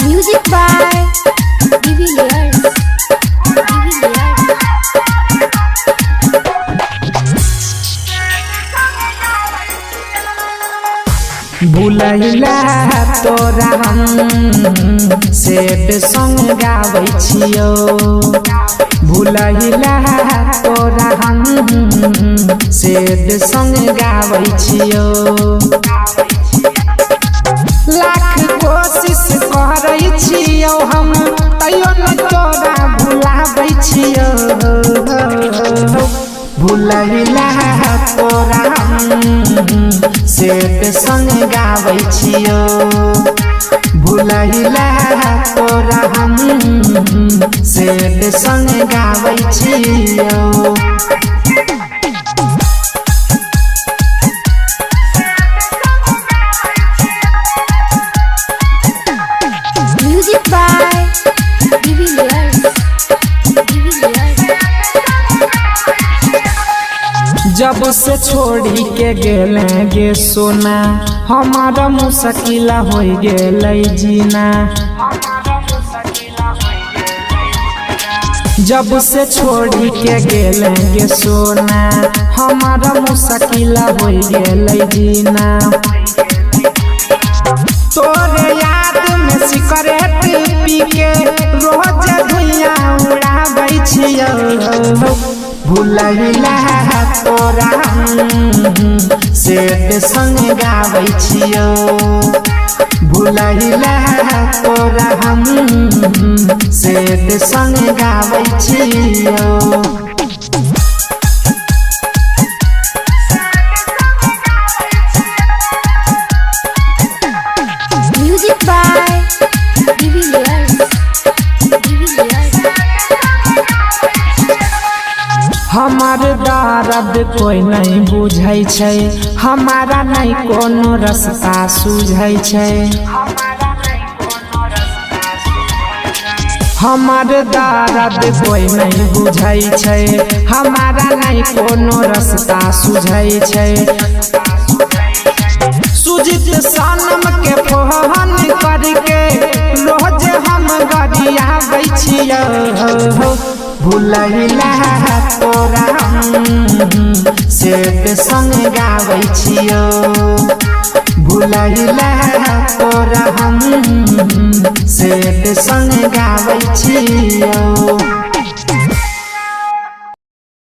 Music by DVLiers. भुलैला तोरा हम सेड संग गाबै छियो। भुलैला तोरा हम सेड संग गाबै छियो। लाख कोशिश करै छियो हम तैयो न तोरा भुलाबै छियो। भुलैला तोरा हम सेड संग गाबै छियो। भुलैला तोरा हम सेड संग गाबै छियो। Music by DVLiers. जब से छोड़ी के गेले गे सोना हमारा मुश्किल हो गेलै जीना। जब से छोड़ी के गेले गे सोना हमारा मुश्किल हो गेलै जीना। तोरे याद में सिगरेट पी के रोज धुइयां उड़ाबै छियो। भुलैला तोरा सेड संग गाबै छियो। भुलैला तोरा हम सेड संग गाबै छियो। Music by DVLiers. हमार दर्द कोई नहीं बुझै छै। हमारा नहीं कोनो रास्ता सूझै छै। हमार दर्द कोई नहीं बुझै छै। हमारा नहीं कोनो रास्ता सूझै छै। सुजित सनम के फोन करके रोज हम गरियाबै छियो। भुलैला तोरा हम सेड संग गाबै छियो। भुलैला तोरा हम सेड संग गाबै छियो।